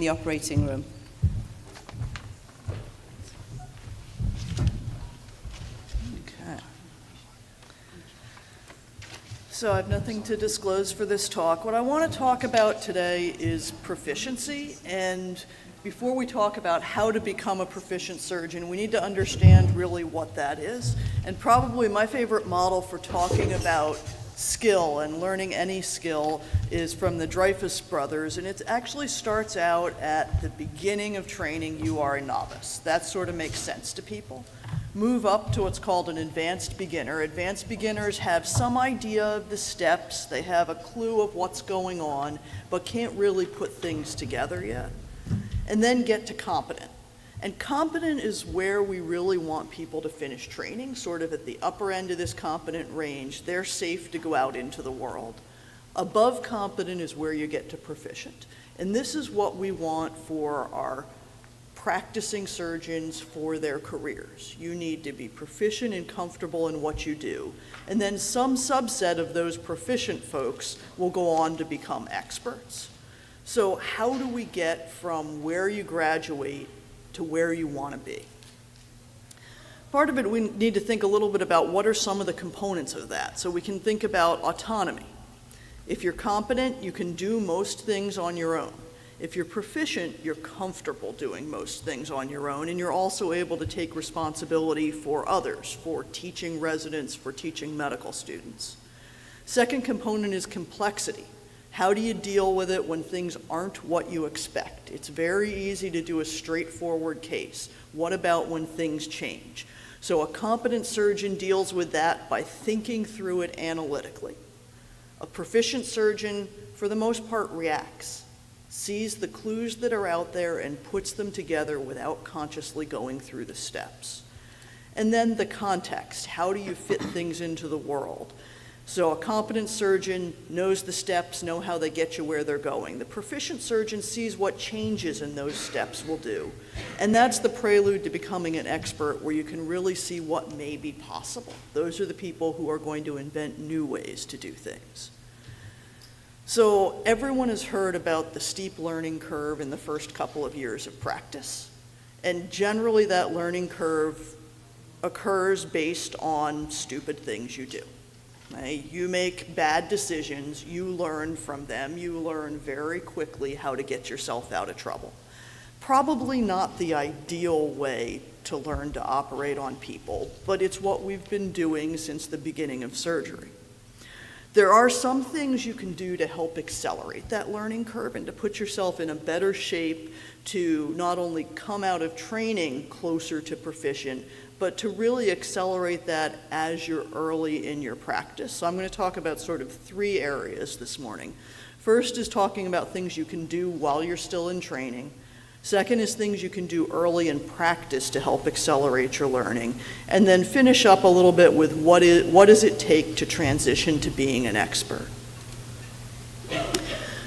the operating room. Okay. So I have nothing to disclose for this talk. What I want to talk about today is proficiency, and before we talk about how to become a proficient surgeon, we need to understand really what that is. And probably my favorite model for talking about skill and learning any skill is from the Dreyfus brothers, and it actually starts out at the beginning of training. You are a novice. That sort of makes sense to people. Move up to what's called an advanced beginner. Advanced beginners have some idea of the steps, they have a clue of what's going on, but can't really put things together yet. And then get to competent. And competent is where we really want people to finish training, sort of at the upper end of this competent range. They're safe to go out into the world. Above competent is where you get to proficient. And this is what we want for our practicing surgeons for their careers. You need to be proficient and comfortable in what you do. And then some subset of those proficient folks will go on to become experts. So how do we get from where you graduate to where you want to be? Part of it, we need to think a little bit about what are some of the components of that. So we can think about autonomy. If you're competent, you can do most things on your own. If you're proficient, you're comfortable doing most things on your own, and you're also able to take responsibility for others, for teaching residents, for teaching medical students. Second component is complexity. How do you deal with it when things aren't what you expect? It's very easy to do a straightforward case. What about when things change? So a competent surgeon deals with that by thinking through it analytically. A proficient surgeon, for the most part, reacts, sees the clues that are out there and puts them together without consciously going through the steps. And then the context. How do you fit things into the world? So a competent surgeon knows the steps, know how they get you where they're going. The proficient surgeon sees what changes in those steps will do. And that's the prelude to becoming an expert, where you can really see what may be possible. Those are the people who are going to invent new ways to do things. So everyone has heard about the steep learning curve in the first couple of years of practice. And generally that learning curve occurs based on stupid things you do. You make bad decisions, you learn from them, you learn very quickly how to get yourself out of trouble. Probably not the ideal way to learn to operate on people, but it's what we've been doing since the beginning of surgery. There are some things you can do to help accelerate that learning curve and to put yourself in a better shape to not only come out of training closer to proficient, but to really accelerate that as you're early in your practice. So I'm going to talk about sort of three areas this morning. First is talking about things you can do while you're still in training. Second is things you can do early in practice to help accelerate your learning. And then finish up a little bit with what does it take to transition to being an expert.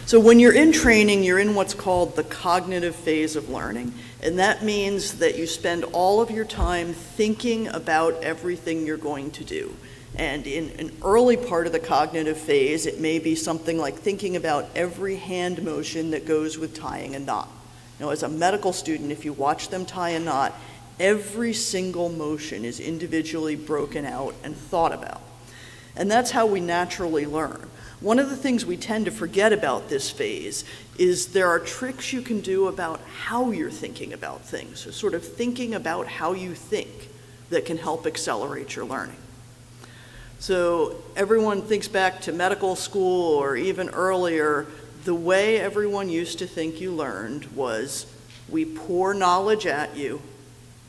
So when you're in training, you're in what's called the cognitive phase of learning. And that means that you spend all of your time thinking about everything you're going to do. And in an early part of the cognitive phase, it may be something like thinking about every hand motion that goes with tying a knot. Now, as a medical student, if you watch them tie a knot, every single motion is individually broken out and thought about. And that's how we naturally learn. One of the things we tend to forget about this phase is there are tricks you can do about how you're thinking about things. So sort of thinking about how you think that can help accelerate your learning. So everyone thinks back to medical school or even earlier, the way everyone used to think you learned was we pour knowledge at you,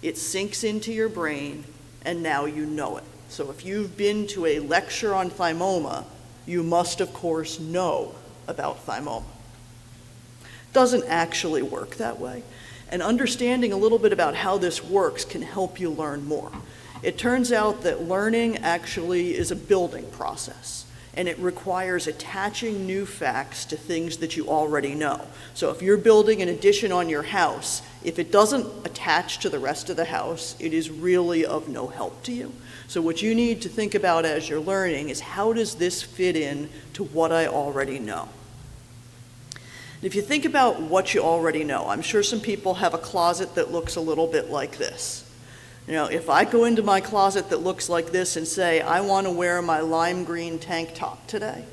it sinks into your brain, and now you know it. So if you've been to a lecture on thymoma, you must, of course, know about thymoma. Doesn't actually work that way. And understanding a little bit about how this works can help you learn more. It turns out that learning actually is a building process, and it requires attaching new facts to things that you already know. So if you're building an addition on your house, if it doesn't attach to the rest of the house, it is really of no help to you. So what you need to think about as you're learning is, how does this fit in to what I already know? If you think about what you already know, I'm sure some people have a closet that looks a little bit like this. You know, if I go into my closet that looks like this and say, I want to wear my lime green tank top today,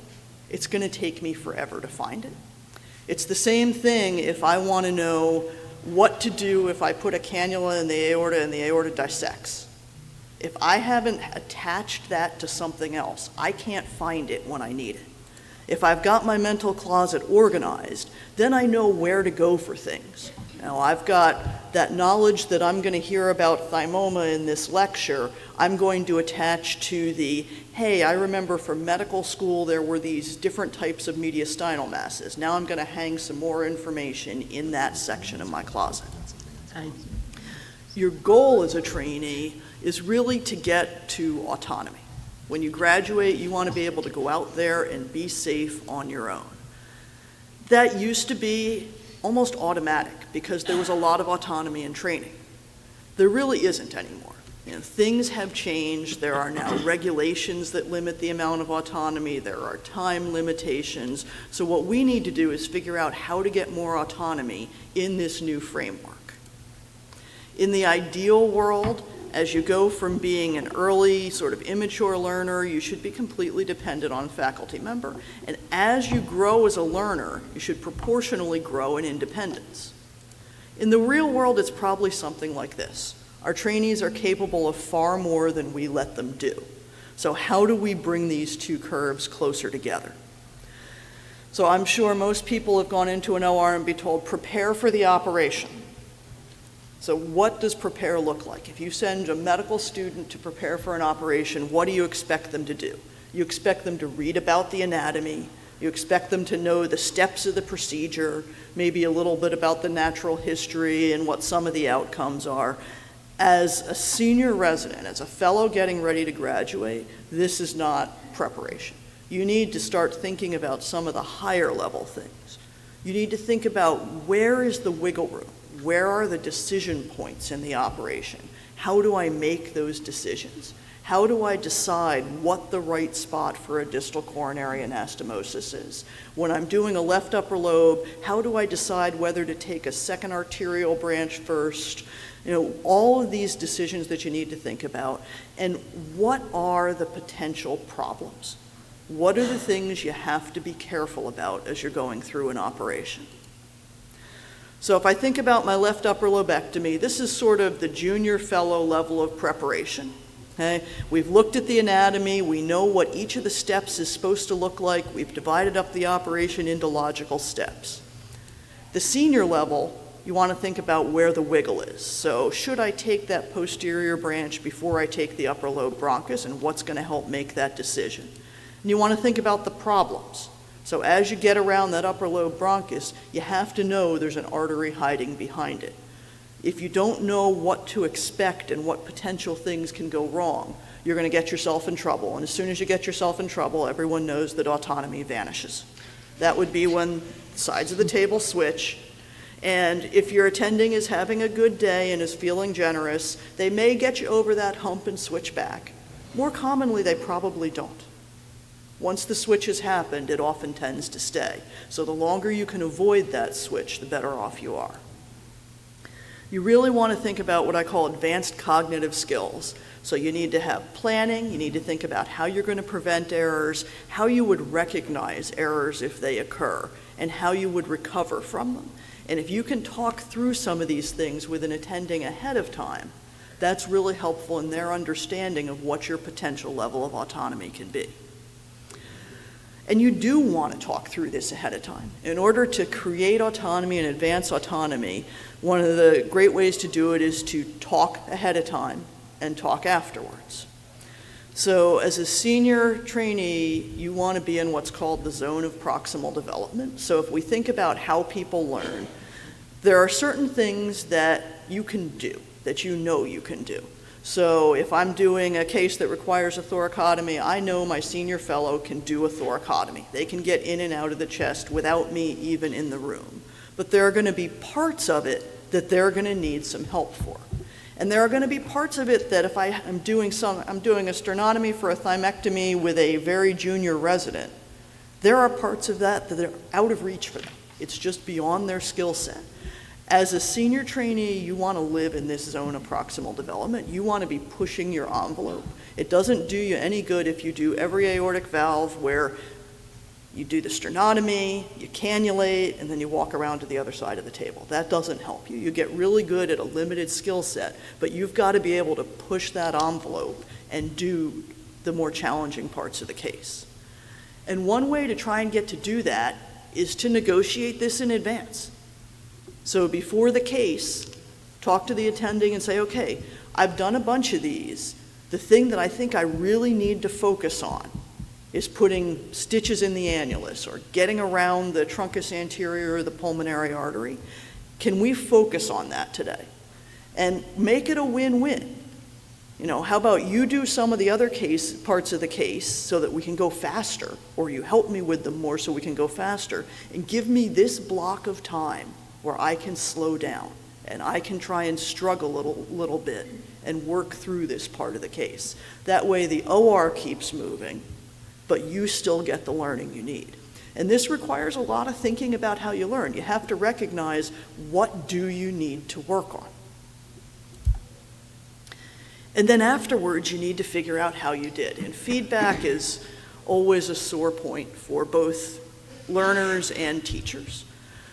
it's going to take me forever to find it. It's the same thing if I want to know what to do if I put a cannula in the aorta and the aorta dissects. If I haven't attached that to something else, I can't find it when I need it. If I've got my mental closet organized, then I know where to go for things. Now, I've got that knowledge that I'm going to hear about thymoma in this lecture. I'm going to attach to the, hey, I remember from medical school there were these different types of mediastinal masses. Now I'm going to hang some more information in that section of my closet. Your goal as a trainee is really to get to autonomy. When you graduate, you want to be able to go out there and be safe on your own. That used to be almost automatic because there was a lot of autonomy in training. There really isn't anymore. You know, things have changed. There are now regulations that limit the amount of autonomy. There are time limitations. So what we need to do is figure out how to get more autonomy in this new framework. In the ideal world, as you go from being an early, sort of immature learner, you should be completely dependent on a faculty member. And as you grow as a learner, you should proportionally grow in independence. In the real world, it's probably something like this. Our trainees are capable of far more than we let them do. So how do we bring these two curves closer together? So I'm sure most people have gone into an OR and be told, prepare for the operation. So what does prepare look like? If you send a medical student to prepare for an operation, what do you expect them to do? You expect them to read about the anatomy. You expect them to know the steps of the procedure, maybe a little bit about the natural history and what some of the outcomes are. As a senior resident, as a fellow getting ready to graduate, this is not preparation. You need to start thinking about some of the higher level things. You need to think about where is the wiggle room? Where are the decision points in the operation? How do I make those decisions? How do I decide what the right spot for a distal coronary anastomosis is? When I'm doing a left upper lobe, how do I decide whether to take a second arterial branch first? You know, all of these decisions that you need to think about. And what are the potential problems? What are the things you have to be careful about as you're going through an operation? So if I think about my left upper lobectomy, this is sort of the junior fellow level of preparation. Okay? We've looked at the anatomy, we know what each of the steps is supposed to look like, we've divided up the operation into logical steps. The senior level, you want to think about where the wiggle is. So should I take that posterior branch before I take the upper lobe bronchus, and what's going to help make that decision? And you want to think about the problems. So as you get around that upper lobe bronchus, you have to know there's an artery hiding behind it. If you don't know what to expect and what potential things can go wrong, you're going to get yourself in trouble. And as soon as you get yourself in trouble, everyone knows that autonomy vanishes. That would be when sides of the table switch. And if your attending is having a good day and is feeling generous, they may get you over that hump and switch back. More commonly, they probably don't. Once the switch has happened, it often tends to stay. So the longer you can avoid that switch, the better off you are. You really want to think about what I call advanced cognitive skills. So you need to have planning, you need to think about how you're going to prevent errors, how you would recognize errors if they occur, and how you would recover from them. And if you can talk through some of these things with an attending ahead of time, that's really helpful in their understanding of what your potential level of autonomy can be. And you do want to talk through this ahead of time. In order to create autonomy and advance autonomy, one of the great ways to do it is to talk ahead of time and talk afterwards. So as a senior trainee, you want to be in what's called the zone of proximal development. So if we think about how people learn, there are certain things that you can do, that you know you can do. So if I'm doing a case that requires a thoracotomy, I know my senior fellow can do a thoracotomy. They can get in and out of the chest without me even in the room. But there are going to be parts of it that they're going to need some help for. And there are going to be parts of it that if I'm doing a sternotomy for a thymectomy with a very junior resident, there are parts of that that are out of reach for them. It's just beyond their skill set. As a senior trainee, you want to live in this zone of proximal development. You want to be pushing your envelope. It doesn't do you any good if you do every aortic valve where you do the sternotomy, you cannulate, and then you walk around to the other side of the table. That doesn't help you. You get really good at a limited skill set, but you've got to be able to push that envelope and do the more challenging parts of the case. And one way to try and get to do that is to negotiate this in advance. So before the case, talk to the attending and say, okay, I've done a bunch of these. The thing that I think I really need to focus on is putting stitches in the annulus or getting around the truncus anterior or the pulmonary artery. Can we focus on that today? And make it a win-win. You know, how about you do some of the other parts of the case so that we can go faster, or you help me with them more so we can go faster, and give me this block of time where I can slow down and I can try and struggle a little bit and work through this part of the case. That way the OR keeps moving, but you still get the learning you need. And this requires a lot of thinking about how you learn. You have to recognize, what do you need to work on? And then afterwards, you need to figure out how you did. And feedback is always a sore point for both learners and teachers.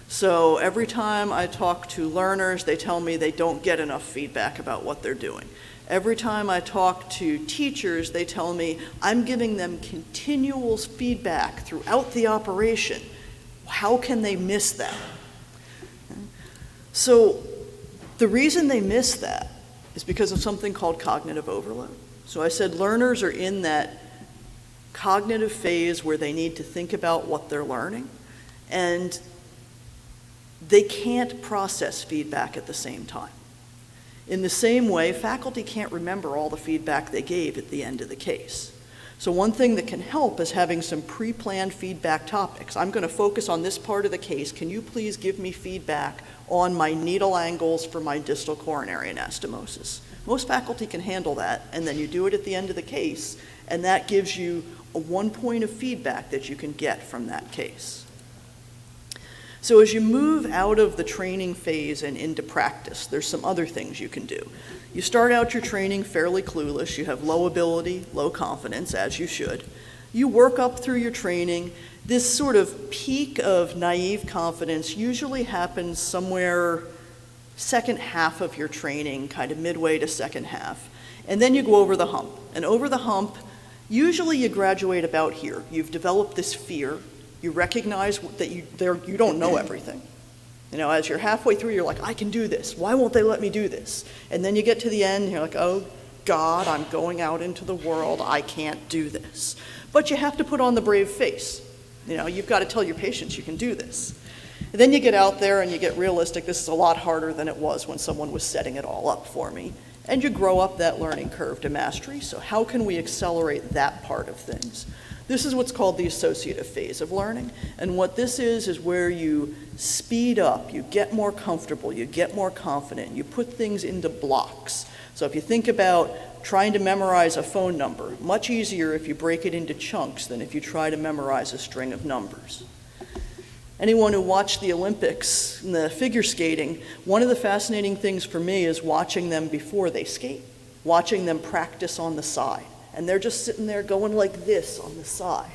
So every time I talk to learners, they tell me they don't get enough feedback about what they're doing. Every time I talk to teachers, they tell me I'm giving them continual feedback throughout the operation. How can they miss that? So the reason they miss that is because of something called cognitive overload. So I said learners are in that cognitive phase where they need to think about what they're learning, and they can't process feedback at the same time. In the same way, faculty can't remember all the feedback they gave at the end of the case. So one thing that can help is having some pre-planned feedback topics. I'm going to focus on this part of the case. Can you please give me feedback on my needle angles for my distal coronary anastomosis? Most faculty can handle that, and then you do it at the end of the case, and that gives you one point of feedback that you can get from that case. So as you move out of the training phase and into practice, there's some other things you can do. You start out your training fairly clueless. You have low ability, low confidence, as you should. You work up through your training. This sort of peak of naive confidence usually happens somewhere second half of your training, kind of midway to second half. And then you go over the hump. And over the hump, usually you graduate about here. You've developed this fear. You recognize that you don't know everything. You know, as you're halfway through, you're like, I can do this. Why won't they let me do this? And then you get to the end, and you're like, oh, God, I'm going out into the world. I can't do this. But you have to put on the brave face. You know, you've got to tell your patients you can do this. And then you get out there and you get realistic. This is a lot harder than it was when someone was setting it all up for me. And you grow up that learning curve to mastery. So how can we accelerate that part of things? This is what's called the associative phase of learning. And what this is where you speed up, you get more comfortable, you get more confident, you put things into blocks. So if you think about trying to memorize a phone number, much easier if you break it into chunks than if you try to memorize a string of numbers. Anyone who watched the Olympics and the figure skating, one of the fascinating things for me is watching them before they skate, watching them practice on the side. And they're just sitting there going like this on the side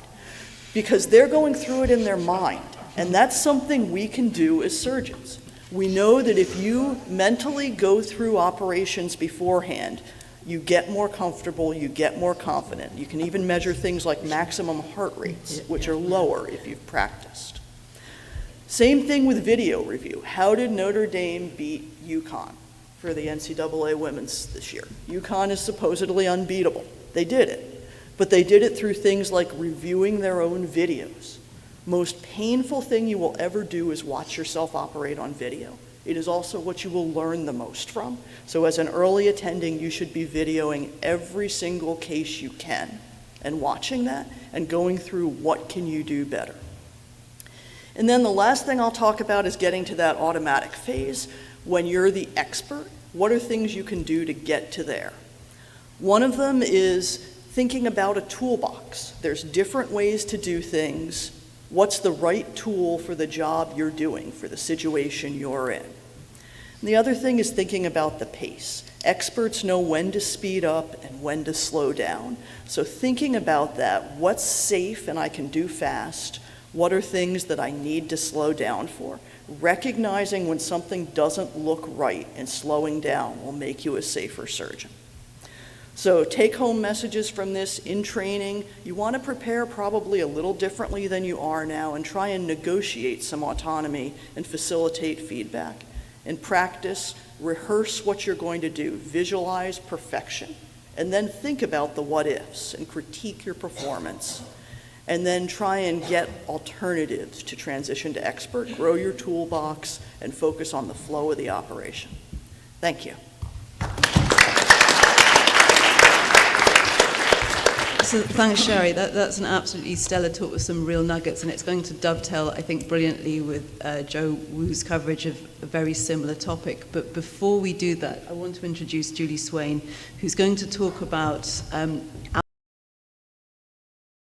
because they're going through it in their mind. And that's something we can do as surgeons. We know that if you mentally go through operations beforehand, you get more comfortable, you get more confident. You can even measure things like maximum heart rates, which are lower if you've practiced. Same thing with video review. How did Notre Dame beat UConn for the NCAA women's this year? UConn is supposedly unbeatable. They did it, but they did it through things like reviewing their own videos. Most painful thing you will ever do is watch yourself operate on video. It is also what you will learn the most from. So as an early attending, you should be videoing every single case you can and watching that and going through what can you do better. And then the last thing I'll talk about is getting to that automatic phase. When you're the expert, what are things you can do to get to there? One of them is thinking about a toolbox. There's different ways to do things What's the right tool for the job you're doing, for the situation you're in? And the other thing is thinking about the pace. Experts know when to speed up and when to slow down. So thinking about that, what's safe and I can do fast? What are things that I need to slow down for? Recognizing when something doesn't look right and slowing down will make you a safer surgeon. So take-home messages from this in training. You want to prepare probably a little differently than you are now and try and negotiate some autonomy and facilitate feedback. In practice, rehearse what you're going to do. Visualize perfection. And then think about the what-ifs and critique your performance. And then try and get alternatives to transition to expert, grow your toolbox, and focus on the flow of the operation. Thank you. So thanks, Sherry. That's an absolutely stellar talk with some real nuggets, and it's going to dovetail, I think, brilliantly with Joe Wu's coverage of a very similar topic. But before we do that, I want to introduce Julie Swain, who's going to talk about